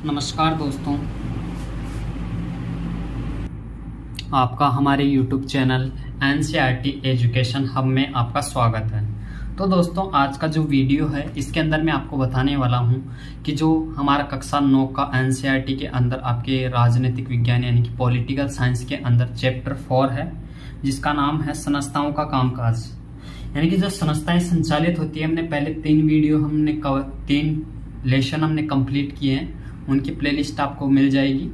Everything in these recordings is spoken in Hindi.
नमस्कार दोस्तों, आपका हमारे YouTube channel NCERT education hub में आपका स्वागत है। तो दोस्तों, आज का जो वीडियो है इसके अंदर मैं आपको बताने वाला हूं कि जो हमारा कक्षा 9 का NCERT के अंदर आपके राजनीतिक विज्ञान यानी कि पॉलिटिकल साइंस के अंदर चैप्टर 4 है, जिसका नाम है संस्थाओं का कामकाज। यानी कि जो संस्थाएं संचालित होती है, हमने पहले 3 लेसन हमने कंप्लीट किए हैं, उनकी प्लेलिस्ट आपको मिल जाएगी।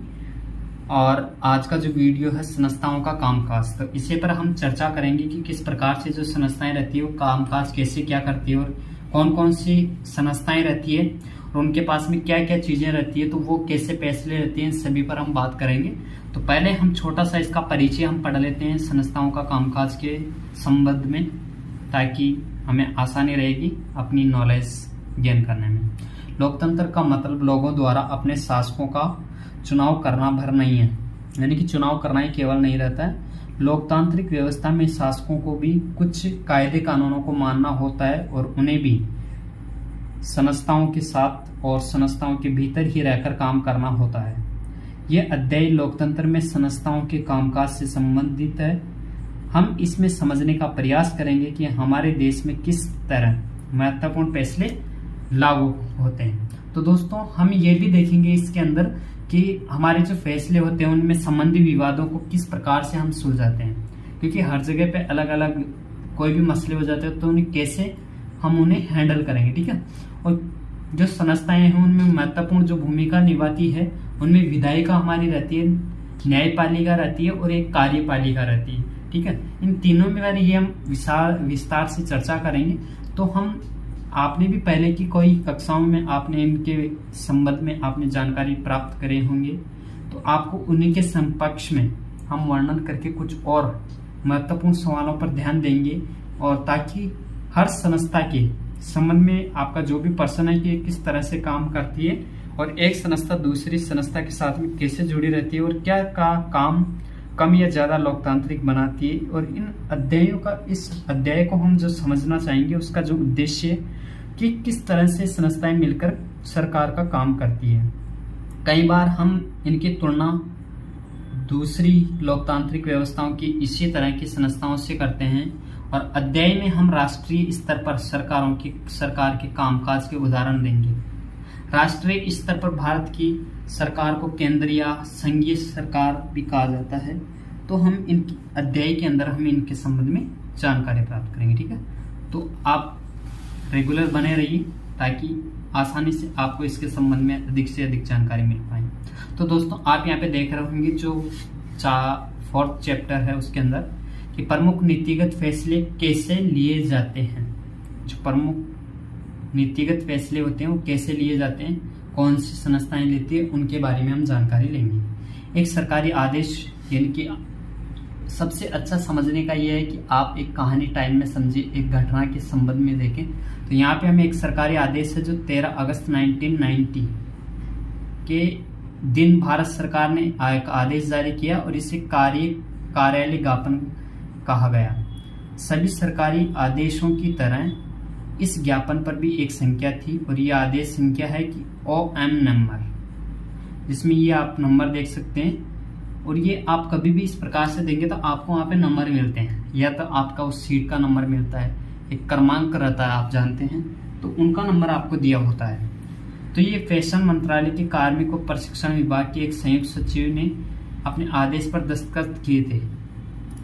और आज का जो वीडियो है संस्थाओं का कामकाज, तो इसी पर हम चर्चा करेंगे कि किस प्रकार से जो संस्थाएं रहती है वो कामकाज कैसे क्या करती है और कौन कौन सी संस्थाएं रहती है और उनके पास में क्या क्या चीजें रहती है, तो वो कैसे फैसले रहती हैं, सभी पर हम बात करेंगे। तो पहले हम छोटा सा इसका परिचय हम पढ़ लेते हैं संस्थाओं का कामकाज के संबंध में, ताकि हमें आसानी रहेगी अपनी नॉलेज गेन करने में। लोकतंत्र का मतलब लोगों द्वारा अपने शासकों का चुनाव करना भर नहीं है, यानी कि चुनाव करना ही केवल नहीं रहता है। लोकतांत्रिक व्यवस्था में शासकों को भी कुछ कायदे कानूनों को मानना होता है और उन्हें भी संस्थाओं के साथ और संस्थाओं के भीतर ही रहकर काम करना होता है। यह अध्याय लोकतंत्र में संस्थाओं के कामकाज से संबंधित है। हम इसमें समझने का प्रयास करेंगे कि हमारे देश में किस तरह महत्वपूर्ण फैसले लागू होते हैं। तो दोस्तों, हम ये भी देखेंगे इसके अंदर कि हमारे जो फैसले होते हैं उनमें संबंधी विवादों को किस प्रकार से हम सुलझाते हैं, क्योंकि हर जगह पे अलग अलग कोई भी मसले हो जाते हैं, तो उन्हें कैसे हम उन्हें हैंडल करेंगे, ठीक है। और जो संस्थाएं हैं उनमें महत्वपूर्ण जो भूमिका निभाती है, उनमें विधायिका हमारी रहती है, न्यायपालिका रहती है और एक कार्यपालिका रहती है, ठीक है। इन तीनों में ये हम विस्तार से चर्चा करेंगे। तो हम आपने भी पहले की कोई कक्षाओं में आपने इनके संबंध में आपने जानकारी प्राप्त करे होंगे, तो आपको उन्हीं के समकक्ष में हम वर्णन करके कुछ और महत्वपूर्ण सवालों पर ध्यान देंगे, और ताकि हर संस्था के संबंध में आपका जो भी प्रश्न है कि किस तरह से काम करती है और एक संस्था दूसरी संस्था के साथ में कैसे जुड़ी रहती है और क्या का काम कम या ज्यादा लोकतांत्रिक बनाती है, और इन इस अध्याय को हम जो समझना चाहेंगे उसका जो उद्देश्य कि किस तरह से संस्थाएं मिलकर सरकार का काम करती है। कई बार हम इनकी तुलना दूसरी लोकतांत्रिक व्यवस्थाओं की इसी तरह की संस्थाओं से करते हैं, और अध्याय में हम राष्ट्रीय स्तर पर सरकार के कामकाज के उदाहरण देंगे। राष्ट्रीय स्तर पर भारत की सरकार को केंद्रीय या संघीय सरकार भी कहा जाता है। तो हम इन अध्याय के अंदर हम इनके संबंध में जानकारी प्राप्त करेंगे, ठीक है। तो आप रेगुलर बने रहिए ताकि आसानी से आपको इसके संबंध में अधिक से अधिक जानकारी मिल पाए। तो दोस्तों, आप यहाँ पे देख रहे होंगे जो 4th चैप्टर है उसके अंदर कि प्रमुख नीतिगत फैसले कैसे लिए जाते हैं। जो प्रमुख नीतिगत फैसले होते हैं वो कैसे लिए जाते हैं, कौन सी संस्थाएं लेती है, उनके बारे में हम जानकारी लेंगे। एक सरकारी आदेश, यानी कि सबसे अच्छा समझने का यह है कि आप एक कहानी टाइम में समझे, एक घटना के संबंध में देखें। तो यहाँ पे हमें एक सरकारी आदेश है जो 13 अगस्त 1990 के दिन भारत सरकार ने एक आदेश जारी किया और इसे कार्यालय ज्ञापन कहा गया। सभी सरकारी आदेशों की तरह इस ज्ञापन पर भी एक संख्या थी, और यह आदेश संख्या है कि OM नंबर, जिसमें ये आप नंबर देख सकते हैं। और ये आप कभी भी इस प्रकार से देंगे तो आपको वहाँ पे नंबर मिलते हैं, या तो आपका उस सीट का नंबर मिलता है, एक क्रमांक रहता है, आप जानते हैं, तो उनका नंबर आपको दिया होता है। तो ये फैशन मंत्रालय के कार्मिक और प्रशिक्षण विभाग के एक संयुक्त सचिव ने अपने आदेश पर दस्तखत किए थे,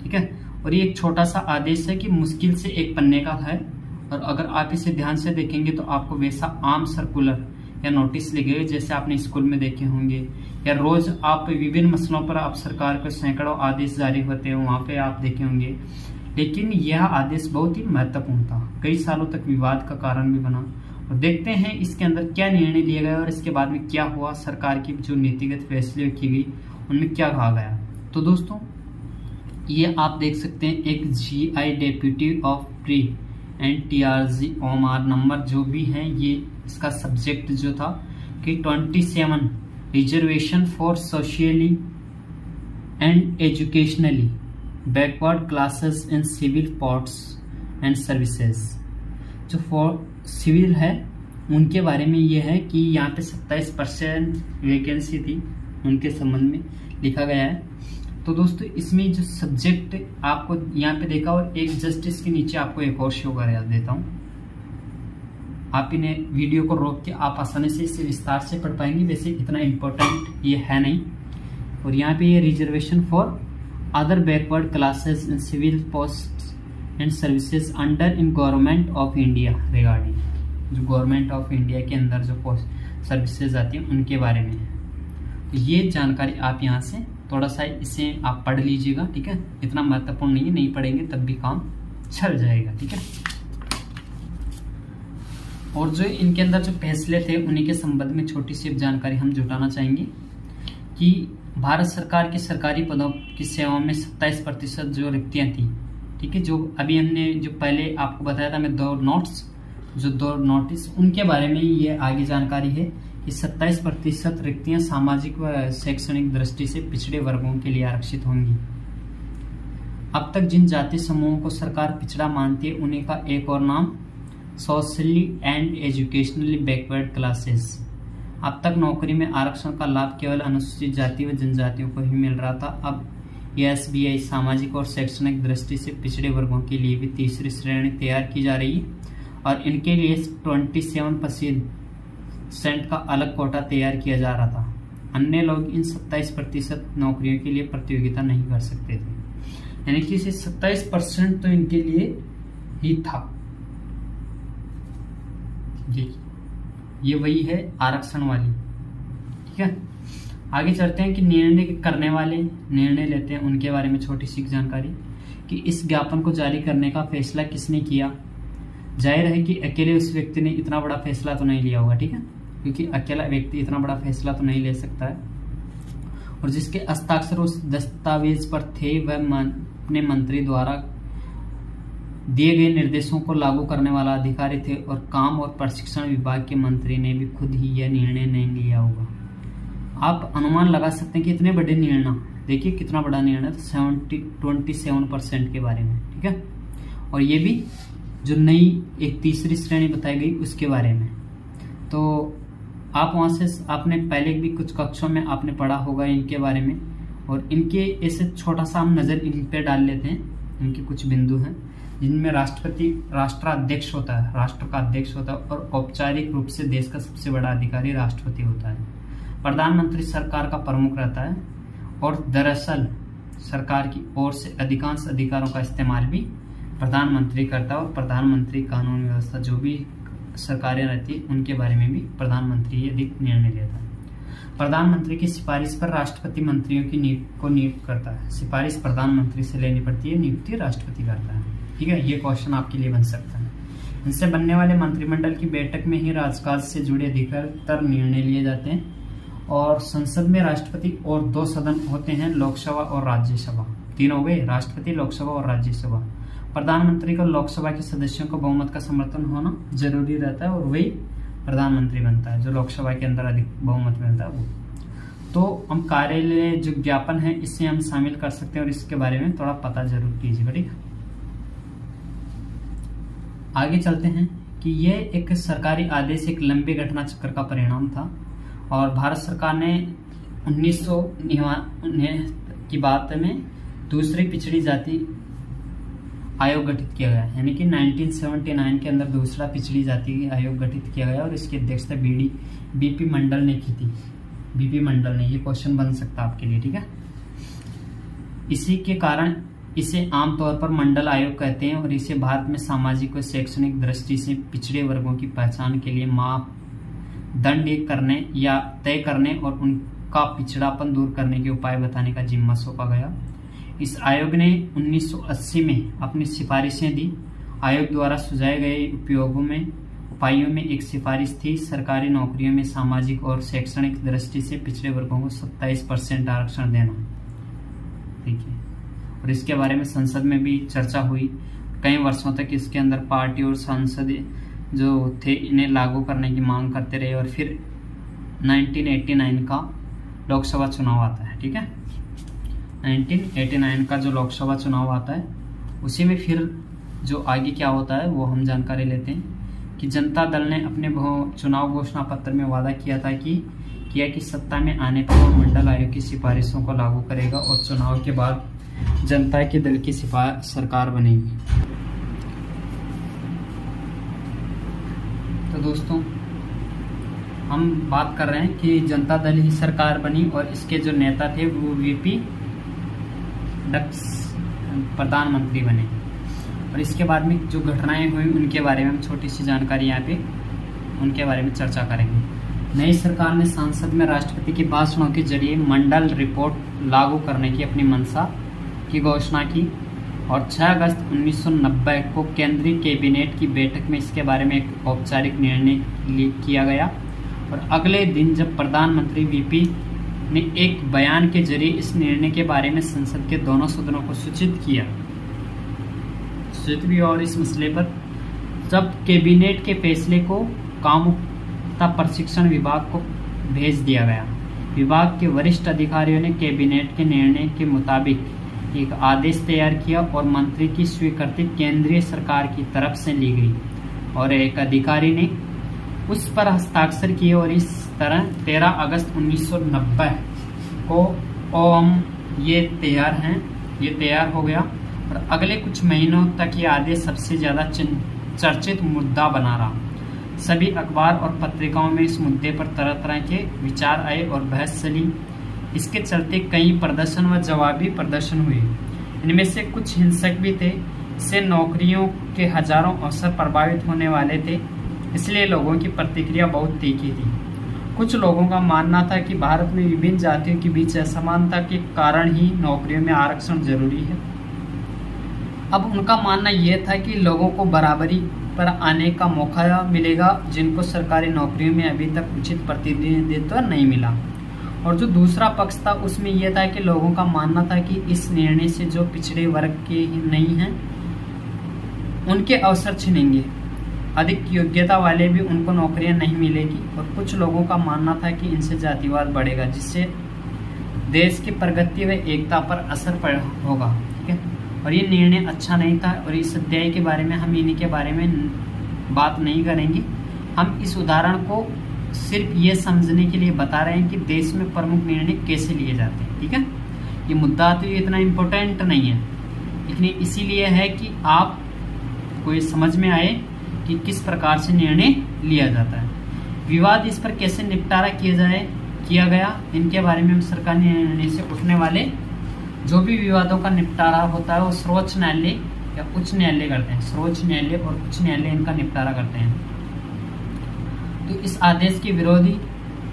ठीक है। और ये एक छोटा सा आदेश है कि मुश्किल से 1 पन्ने का है, और अगर आप इसे ध्यान से देखेंगे तो आपको वैसा आम सर्कुलर या नोटिस लिखे जैसे आपने स्कूल में देखे होंगे, या रोज आप विभिन्न मसलों पर आप सरकार के सैकड़ों आदेश जारी होते हैं, वहां पे आप देखे होंगे। लेकिन यह आदेश बहुत ही महत्वपूर्ण था, कई सालों तक विवाद का कारण भी बना। और देखते हैं इसके अंदर क्या निर्णय लिया गया और इसके बाद में क्या हुआ, सरकार की जो नीतिगत फैसले की गई उनमें क्या कहा गया। तो दोस्तों, ये आप देख सकते हैं एक GI deputy of pre and TRG OMR number जो भी है, ये इसका सब्जेक्ट जो था कि 27 reservation for socially and educationally backward classes in civil posts and services. जो फॉर सिविल है उनके बारे में ये है कि यहाँ पे 27% वैकेंसी थी उनके संबंध में लिखा गया है। तो दोस्तों इसमें जो सब्जेक्ट आपको यहाँ पे देखा, और एक जस्टिस के नीचे आपको एक और शो कर देता हूँ, आप इन्हें वीडियो को रोक के आप आसानी से इसे विस्तार से पढ़ पाएंगे, वैसे इतना इम्पोर्टेंट ये है नहीं। और यहाँ पे ये reservation for other backward classes in civil post and services under in government of India regarding, जो गवर्नमेंट ऑफ इंडिया के अंदर जो पोस्ट सर्विसेज आती हैं उनके बारे में है। तो ये जानकारी आप यहाँ से थोड़ा सा इसे आप पढ़ लीजिएगा, ठीक है। इतना महत्वपूर्ण नहीं है, नहीं पढ़ेंगे तब भी काम चल जाएगा, ठीक है। और जो इनके अंदर जो फैसले थे उन्हीं के संबंध में छोटी सी जानकारी हम जुटाना चाहेंगे कि भारत सरकार के सरकारी पदों की सेवाओं में 27% जो रिक्तियां थी, ठीक है, जो अभी हमने जो पहले आपको बताया था मैं 2 नोटिस उनके बारे में ये आगे जानकारी है कि 27% रिक्तियां सामाजिक व शैक्षणिक दृष्टि से पिछड़े वर्गों के लिए आरक्षित होंगी। अब तक जिन जाति समूहों को सरकार पिछड़ा मानती है उन्हीं का एक और नाम socially and educationally backward classes. अब तक नौकरी में आरक्षण का लाभ केवल अनुसूचित जाति व जनजातियों को ही मिल रहा था। अब SBI सामाजिक और शैक्षणिक दृष्टि से पिछड़े वर्गों के लिए भी तीसरी श्रेणी तैयार की जा रही है और इनके लिए 27% का अलग कोटा तैयार किया जा रहा था। अन्य लोग इन 27% नौकरियों के लिए प्रतियोगिता नहीं कर सकते थे, यानी कि 27% तो इनके लिए ही था। ये वही है आरक्षण वाली, ठीक है। आगे चलते हैं कि निर्णय करने वाले निर्णय लेते हैं उनके बारे में छोटी सी जानकारी कि इस ज्ञापन को जारी करने का फैसला किसने किया। जाहिर है कि अकेले उस व्यक्ति ने इतना बड़ा फैसला तो नहीं लिया होगा, ठीक है, क्योंकि अकेला व्यक्ति इतना बड़ा फैसला तो नहीं ले सकता है। और जिसके हस्ताक्षर उस दस्तावेज पर थे वह अपने मंत्री द्वारा दिए गए निर्देशों को लागू करने वाला अधिकारी थे और काम और प्रशिक्षण विभाग के मंत्री ने भी खुद ही यह निर्णय नहीं लिया होगा। आप अनुमान लगा सकते हैं कि इतने बड़े निर्णय, देखिए कितना बड़ा निर्णय, 27% के बारे में, ठीक है। और ये भी जो नई एक तीसरी श्रेणी बताई गई उसके बारे में। तो आप वहाँ से आपने पहले भी कुछ कक्षों में आपने पढ़ा होगा इनके बारे में, और इनके ऐसे छोटा सा हम नज़र इन पे डाल लेते हैं। इनके कुछ बिंदु हैं जिनमें राष्ट्रपति राष्ट्राध्यक्ष होता है, राष्ट्र का अध्यक्ष होता है, और औपचारिक रूप से देश का सबसे बड़ा अधिकारी राष्ट्रपति होता है। प्रधानमंत्री सरकार का प्रमुख रहता है और दरअसल सरकार की ओर से अधिकांश अधिकारों का इस्तेमाल भी प्रधानमंत्री करता है और प्रधानमंत्री कानून व्यवस्था जो भी सरकारें रहती है उनके बारे में भी प्रधानमंत्री अधिक निर्णय लेता है। प्रधानमंत्री की सिफारिश पर राष्ट्रपति मंत्रियों की नियुक्त करता है। सिफारिश प्रधानमंत्री से लेनी पड़ती है, नियुक्ति राष्ट्रपति करता है, ठीक है। ये क्वेश्चन आपके लिए बन सकता है। इनसे बनने वाले मंत्रिमंडल की बैठक में ही राजकाज से जुड़े अधिकतर निर्णय लिए जाते हैं। और संसद में राष्ट्रपति और 2 सदन होते हैं, लोकसभा और राज्यसभा। 3 हो गए, राष्ट्रपति, लोकसभा और राज्यसभा। प्रधानमंत्री को लोकसभा के सदस्यों को बहुमत का समर्थन होना जरूरी रहता है और वही प्रधानमंत्री बनता है, जो लोकसभा के अंदर अधिक बहुमत मिलता है वो। तो हम कार्यालय जो ज्ञापन है इससे हम शामिल कर सकते हैं और इसके बारे में थोड़ा पता जरूर कीजिएगा, ठीक है। आगे चलते हैं कि यह एक सरकारी आदेश एक लंबे घटना चक्र का परिणाम था और भारत सरकार ने 1999 की बात में दूसरी पिछड़ी जाति आयोग गठित किया गया, यानी कि 1979 के अंदर दूसरा पिछड़ी जाति आयोग गठित किया गया और इसकी अध्यक्षता बीपी मंडल ने की थी। बीपी मंडल ने, ये क्वेश्चन बन सकता है आपके लिए, ठीक है। इसी के कारण इसे आमतौर पर मंडल आयोग कहते हैं और इसे भारत में सामाजिक और शैक्षणिक दृष्टि से पिछड़े वर्गों की पहचान के लिए मापदंड करने या तय करने और उनका पिछड़ापन दूर करने के उपाय बताने का जिम्मा सौंपा गया। इस आयोग ने 1980 में अपनी सिफारिशें दी। आयोग द्वारा सुझाए गए उपायों में एक सिफारिश थी सरकारी नौकरियों में सामाजिक और शैक्षणिक दृष्टि से पिछड़े वर्गों को 27% आरक्षण देना, ठीक है। और इसके बारे में संसद में भी चर्चा हुई। कई वर्षों तक इसके अंदर पार्टी और सांसद जो थे इन्हें लागू करने की मांग करते रहे और फिर 1989 का लोकसभा चुनाव आता है, ठीक है। 1989 का जो लोकसभा चुनाव आता है उसी में फिर जो आगे क्या होता है वो हम जानकारी लेते हैं कि जनता दल ने अपने चुनाव घोषणा पत्र में वादा किया था कि सत्ता में आने पर वो मंडल आयोग की सिफारिशों को लागू करेगा और चुनाव के बाद जनता के दल की सरकार बनेगी। तो दोस्तों, हम बात कर रहे हैं कि जनता दल ही सरकार बनी और इसके जो नेता थे वो वीपी डक्स प्रधानमंत्री बने। और इसके बाद में जो घटनाएं हुई उनके बारे में हम छोटी सी जानकारी यहाँ पे उनके बारे में चर्चा करेंगे। नई सरकार ने संसद में राष्ट्रपति के भाषणों के जरिए मंडल रिपोर्ट लागू करने की अपनी मंशा की घोषणा की और 6 अगस्त 1990 को केंद्रीय कैबिनेट की बैठक में इसके बारे में एक औपचारिक निर्णय किया गया। और अगले दिन जब प्रधानमंत्री वीपी ने एक बयान के जरिए इस निर्णय के बारे में संसद के दोनों सदनों को सूचित भी और इस मसले पर जब कैबिनेट के फैसले को कामुकता प्रशिक्षण विभाग को भेज दिया गया। विभाग के वरिष्ठ अधिकारियों ने कैबिनेट के निर्णय के मुताबिक एक आदेश तैयार किया और मंत्री की स्वीकृति केंद्रीय सरकार की तरफ से ली गई और एक अधिकारी ने उस पर हस्ताक्षर किए और इस तरह 13 अगस्त 1990 को ये तैयार हो गया। और अगले कुछ महीनों तक ये आदेश सबसे ज़्यादा चर्चित मुद्दा बना रहा। सभी अखबार और पत्रिकाओं में इस मुद्दे पर तरह तरह के विचार आए और बहस चली। इसके चलते कई प्रदर्शन व जवाबी प्रदर्शन हुए। इनमें से कुछ हिंसक भी थे। इससे नौकरियों के हजारों अवसर प्रभावित होने वाले थे, इसलिए लोगों की प्रतिक्रिया बहुत तीखी थी। कुछ लोगों का मानना था कि भारत में विभिन्न जातियों के बीच असमानता के कारण ही नौकरियों में आरक्षण जरूरी है। अब उनका मानना यह था कि लोगों को बराबरी पर आने का मौका मिलेगा जिनको सरकारी नौकरियों में अभी तक उचित प्रतिनिधित्व नहीं मिला। और जो दूसरा पक्ष था उसमें यह था कि लोगों का मानना था कि इस निर्णय से जो पिछड़े वर्ग के नहीं हैं उनके अवसर छिनेंगे, अधिक योग्यता वाले भी उनको नौकरियां नहीं मिलेगी। और कुछ लोगों का मानना था कि इनसे जातिवाद बढ़ेगा जिससे देश की प्रगति व एकता पर असर होगा। ठीक है, और ये निर्णय अच्छा नहीं था। और इस अध्याय के बारे में हम इन्हीं के बारे में बात नहीं करेंगे। हम इस उदाहरण को सिर्फ ये समझने के लिए बता रहे हैं कि देश में प्रमुख निर्णय कैसे लिए जाते हैं। ठीक है, ये मुद्दा तो ये इतना इम्पोर्टेंट नहीं है, लेकिन इसीलिए है कि आप को ये समझ में आए कि किस प्रकार से निर्णय लिया जाता है। विवाद इस पर कैसे निपटारा किया गया, इनके बारे में हम सरकार निर्णय से उठने वाले जो भी विवादों का निपटारा होता है वो सर्वोच्च न्यायालय या उच्च न्यायालय करते हैं। सर्वोच्च न्यायालय और उच्च न्यायालय इनका निपटारा करते हैं। तो इस आदेश के विरोधी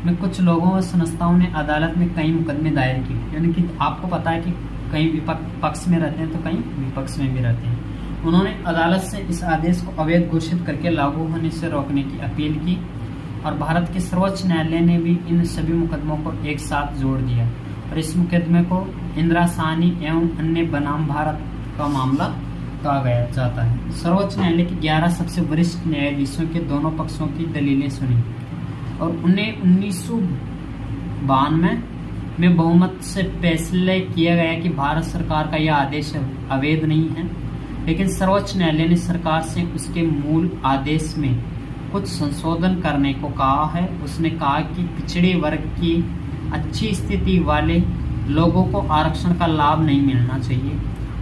में कुछ लोगों व संस्थाओं ने अदालत में कई मुकदमे दायर किए। यानी कि आपको पता है कि कई पक्ष में रहते हैं तो कई विपक्ष में भी रहते हैं। उन्होंने अदालत से इस आदेश को अवैध घोषित करके लागू होने से रोकने की अपील की और भारत के सर्वोच्च न्यायालय ने भी इन सभी मुकदमों को एक साथ जोड़ दिया और इस मुकदमे को इंदिरा साहनी एवं अन्य बनाम भारत का मामला कहा गया जाता है। सर्वोच्च न्यायालय के 11 सबसे वरिष्ठ न्यायाधीशों के दोनों पक्षों की दलीलें सुनी और उन्हें 1992 में बहुमत से फैसले किया गया कि भारत सरकार का यह आदेश अवैध नहीं है। लेकिन सर्वोच्च न्यायालय ने सरकार से उसके मूल आदेश में कुछ संशोधन करने को कहा है। उसने कहा कि पिछड़े वर्ग की अच्छी स्थिति वाले लोगों को आरक्षण का लाभ नहीं मिलना चाहिए।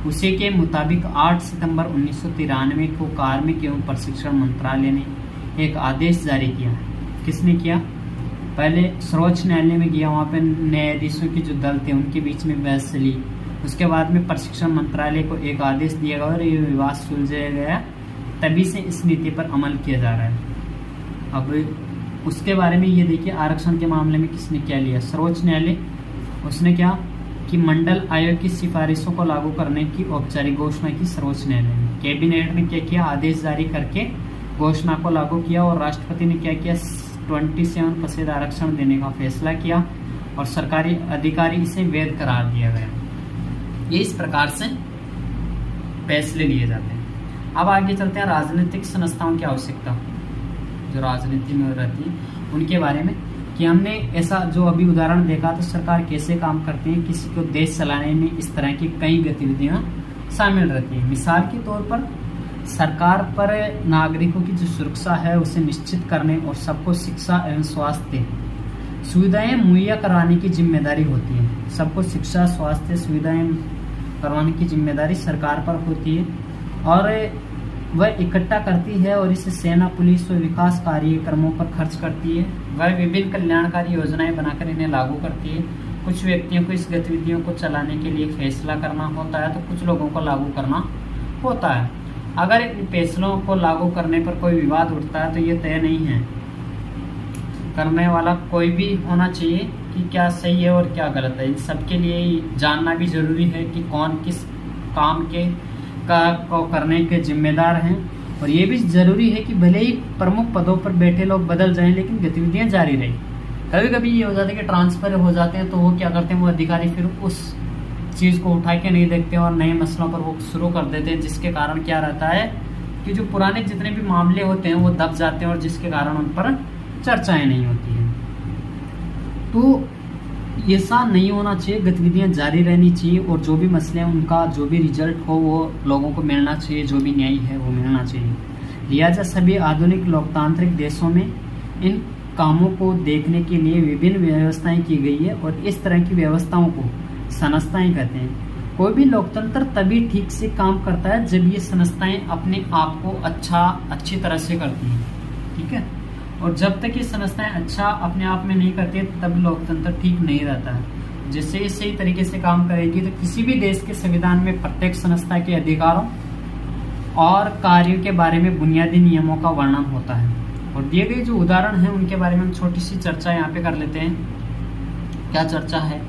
उसी के मुताबिक 8 सितंबर 1993 को कार्मिक एवं प्रशिक्षण मंत्रालय ने एक आदेश जारी किया। किसने किया? पहले सर्वोच्च न्यायालय में गया, वहाँ पे न्यायाधीशों के जो दल थे उनके बीच में बहस चली। उसके बाद में प्रशिक्षण मंत्रालय को एक आदेश दिया गया और ये विवाद सुलझाया गया। तभी से इस नीति पर अमल किया जा रहा है। अब उसके बारे में ये देखिए, आरक्षण के मामले में किसने क्या लिया? सर्वोच्च न्यायालय। उसने क्या कि मंडल आयोग की सिफारिशों को लागू करने की औपचारिक घोषणा की सर्वोच्च न्यायालय ने। कैबिनेट ने क्या किया? आदेश जारी करके घोषणा को लागू किया और राष्ट्रपति ने क्या किया? 27% आरक्षण देने का फैसला किया और सरकारी अधिकारी इसे वैध करार दिया गया। ये इस प्रकार से फैसले लिए जाते हैं। अब आगे चलते हैं राजनीतिक संस्थाओं की आवश्यकता, जो राजनीति में रहती है उनके बारे में, कि हमने ऐसा जो अभी उदाहरण देखा तो सरकार कैसे काम करती है। किसी को देश चलाने में इस तरह की कई गतिविधियां शामिल रहती हैं। मिसाल के तौर पर सरकार पर नागरिकों की जो सुरक्षा है उसे निश्चित करने और सबको शिक्षा एवं स्वास्थ्य सुविधाएं मुहैया करवाने की जिम्मेदारी होती है। सबको शिक्षा स्वास्थ्य सुविधाएं करवाने की जिम्मेदारी सरकार पर होती है और वह इकट्ठा करती है और इसे सेना पुलिस और विकास कार्यक्रमों पर खर्च करती है। वह विभिन्न कल्याणकारी योजनाएं बनाकर इन्हें लागू करती है। कुछ व्यक्तियों को इस गतिविधियों को चलाने के लिए फैसला करना होता है तो कुछ लोगों को लागू करना होता है। अगर इन फैसलों को लागू करने पर कोई विवाद उठता है तो ये तय नहीं है करने वाला कोई भी होना चाहिए कि क्या सही है और क्या गलत है। इन सबके लिए जानना भी जरूरी है कि कौन किस काम को करने के जिम्मेदार हैं और ये भी जरूरी है कि भले ही प्रमुख पदों पर बैठे लोग बदल जाएं लेकिन गतिविधियां जारी रहें। कभी कभी ये हो जाता है कि ट्रांसफर हो जाते हैं तो वो क्या करते हैं, वो अधिकारी फिर उस चीज़ को उठा के नहीं देखते और नए मसलों पर वो शुरू कर देते हैं, जिसके कारण क्या रहता है कि जो पुराने जितने भी मामले होते हैं वो दब जाते हैं और जिसके कारण उन पर चर्चाएं नहीं होती हैं। तो ऐसा नहीं होना चाहिए, गतिविधियां जारी रहनी चाहिए और जो भी मसले हैं उनका जो भी रिजल्ट हो वो लोगों को मिलना चाहिए, जो भी न्याय है वो मिलना चाहिए। लिहाजा सभी आधुनिक लोकतांत्रिक देशों में इन कामों को देखने के लिए विभिन्न व्यवस्थाएं की गई है और इस तरह की व्यवस्थाओं को संस्थाएं कहते हैं। कोई भी लोकतंत्र तभी ठीक से काम करता है जब ये संस्थाएं अपने आप को अच्छी तरह से करती हैं, ठीक है। और जब तक ये संस्थाएं अच्छा अपने आप में नहीं करती तब लोकतंत्र ठीक नहीं रहता है। जैसे ये सही तरीके से काम करेगी तो किसी भी देश के संविधान में प्रत्येक संस्था के अधिकारों और कार्यों के बारे में बुनियादी नियमों का वर्णन होता है और दिए गए जो उदाहरण हैं उनके बारे में हम छोटी सी चर्चा यहाँ पे कर लेते हैं। क्या चर्चा है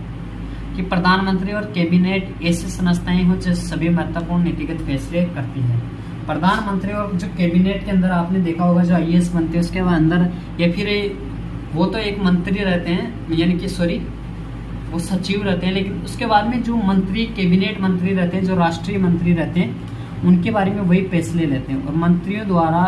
कि प्रधानमंत्री और कैबिनेट ऐसी संस्थाएं हो जो सभी महत्वपूर्ण नीतिगत फैसले करती है। प्रधानमंत्री और जो कैबिनेट के अंदर आपने देखा होगा जो आईएएस बनते हैं उसके अंदर या फिर वो तो एक मंत्री रहते हैं, यानी कि वो सचिव रहते हैं, लेकिन उसके बाद में जो मंत्री कैबिनेट मंत्री रहते हैं, जो राष्ट्रीय मंत्री रहते हैं, उनके बारे में वही फैसले लेते हैं और मंत्रियों द्वारा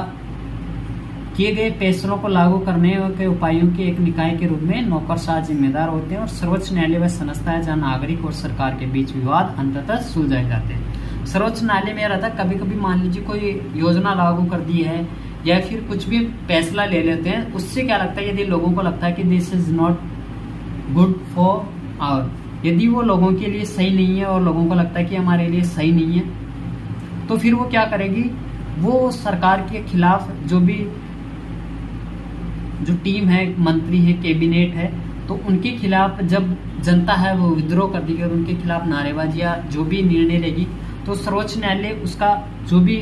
किए गए फैसलों को लागू करने के उपायों के एक निकाय के रूप में नौकरशाह जिम्मेदार होते हैं और सर्वोच्च न्यायालय वह संस्था है जहां नागरिक और सरकार के बीच विवाद अंततः सुलझाए जाते हैं। सर्वोच्च न्यायालय में रहता है, कभी कभी मान लीजिए कोई योजना लागू कर दी है या फिर कुछ भी फैसला ले लेते हैं, उससे क्या लगता है यदि लोगों को लगता है कि this is not good for our, यदि वो लोगों के लिए सही नहीं है और लोगों को लगता है कि हमारे लिए सही नहीं है तो फिर वो क्या करेगी, वो सरकार के खिलाफ जो टीम है, मंत्री है, कैबिनेट है, तो उनके खिलाफ जब जनता है वो विद्रोह कर देगी और उनके खिलाफ नारेबाजी या जो भी निर्णय लेगी तो सर्वोच्च न्यायालय उसका जो भी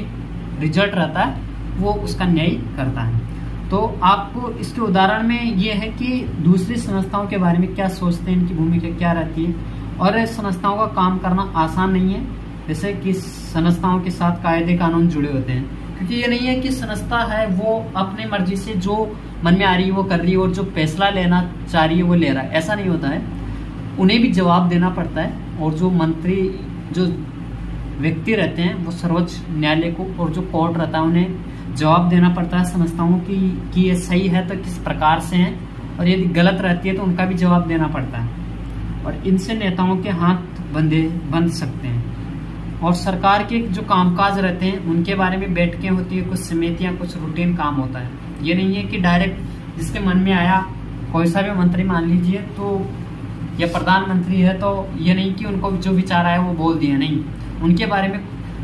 रिजल्ट रहता है वो उसका न्याय करता है। तो आपको इसके उदाहरण में ये है कि दूसरी संस्थाओं के बारे में क्या सोचते हैं, इनकी भूमिका क्या रहती है और संस्थाओं का काम करना आसान नहीं है। जैसे कि संस्थाओं के साथ कायदे कानून जुड़े होते हैं, क्योंकि ये नहीं है कि संस्था है वो अपनी मर्जी से जो मन में आ रही है वो कर रही है और जो फैसला लेना चाह रही है वो ले रहा है, ऐसा नहीं होता है। उन्हें भी जवाब देना पड़ता है और जो मंत्री जो व्यक्ति रहते हैं वो सर्वोच्च न्यायालय को और जो कोर्ट रहता है उन्हें जवाब देना पड़ता है संस्थाओं की कि ये सही है तो किस प्रकार से है और यदि गलत रहती है तो उनका भी जवाब देना पड़ता है और इनसे नेताओं के हाथ बंध सकते हैं। और सरकार के जो कामकाज रहते हैं उनके बारे में बैठकें होती है, कुछ समितियां, कुछ रूटीन काम होता है। ये नहीं है कि डायरेक्ट जिसके मन में आया कोई सा भी मंत्री मान लीजिए तो या प्रधानमंत्री है तो ये नहीं कि उनको जो विचार आया वो बोल दिया, नहीं, उनके बारे में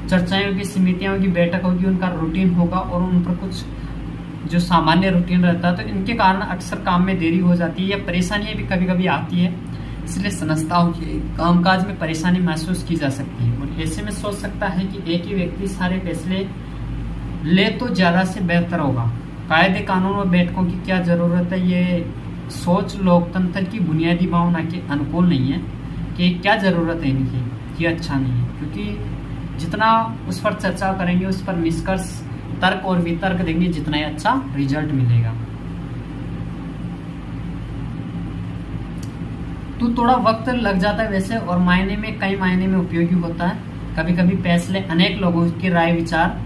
चर्चाएं होगी, समितियां होगी, बैठक होगी, उनका रूटीन होगा और उन पर कुछ जो सामान्य रूटीन रहता है। तो इनके कारण अक्सर काम में देरी हो जाती है या परेशानियां भी कभी कभी आती है, इसलिए संस्थाओं के कामकाज में परेशानी महसूस की जा सकती है। और ऐसे में सोच सकता है कि एक ही व्यक्ति सारे फैसले ले तो ज्यादा से बेहतर होगा। कायदे कानून और बैठकों की क्या जरूरत है, ये सोच लोकतंत्र की बुनियादी भावना के अनुकूल नहीं है कि क्या जरूरत है इनकी, ये अच्छा नहीं है। क्योंकि जितना उस पर चर्चा करेंगे, उस पर निष्कर्ष, तर्क और वितर्क देंगे, जितना ही अच्छा रिजल्ट मिलेगा। तो थोड़ा वक्त लग जाता है वैसे और कई मायने में उपयोगी होता है। कभी कभी फैसले अनेक लोगों की राय विचार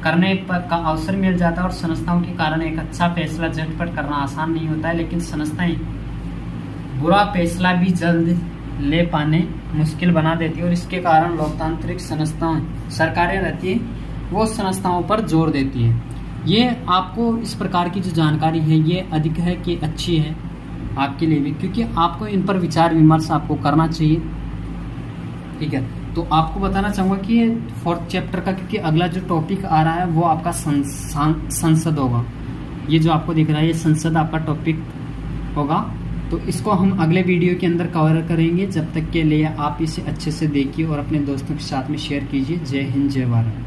करने का अवसर मिल जाता है और संस्थाओं के कारण एक अच्छा फैसला झटपट करना आसान नहीं होता है, लेकिन संस्थाएं बुरा फैसला भी जल्द ले पाने मुश्किल बना देती है और इसके कारण लोकतांत्रिक संस्थाएं, सरकारें रहती है वो संस्थाओं पर जोर देती है। ये आपको इस प्रकार की जो जानकारी है ये अधिक है कि अच्छी है आपके लिए भी, क्योंकि आपको इन पर विचार विमर्श आपको करना चाहिए। ठीक है, तो आपको बताना चाहूँगा कि ये 4th चैप्टर का, क्योंकि अगला जो टॉपिक आ रहा है वो आपका संसद होगा। ये जो आपको दिख रहा है ये संसद आपका टॉपिक होगा, तो इसको हम अगले वीडियो के अंदर कवर करेंगे। जब तक के लिए आप इसे अच्छे से देखिए और अपने दोस्तों के साथ में शेयर कीजिए। जय हिंद, जय भारत।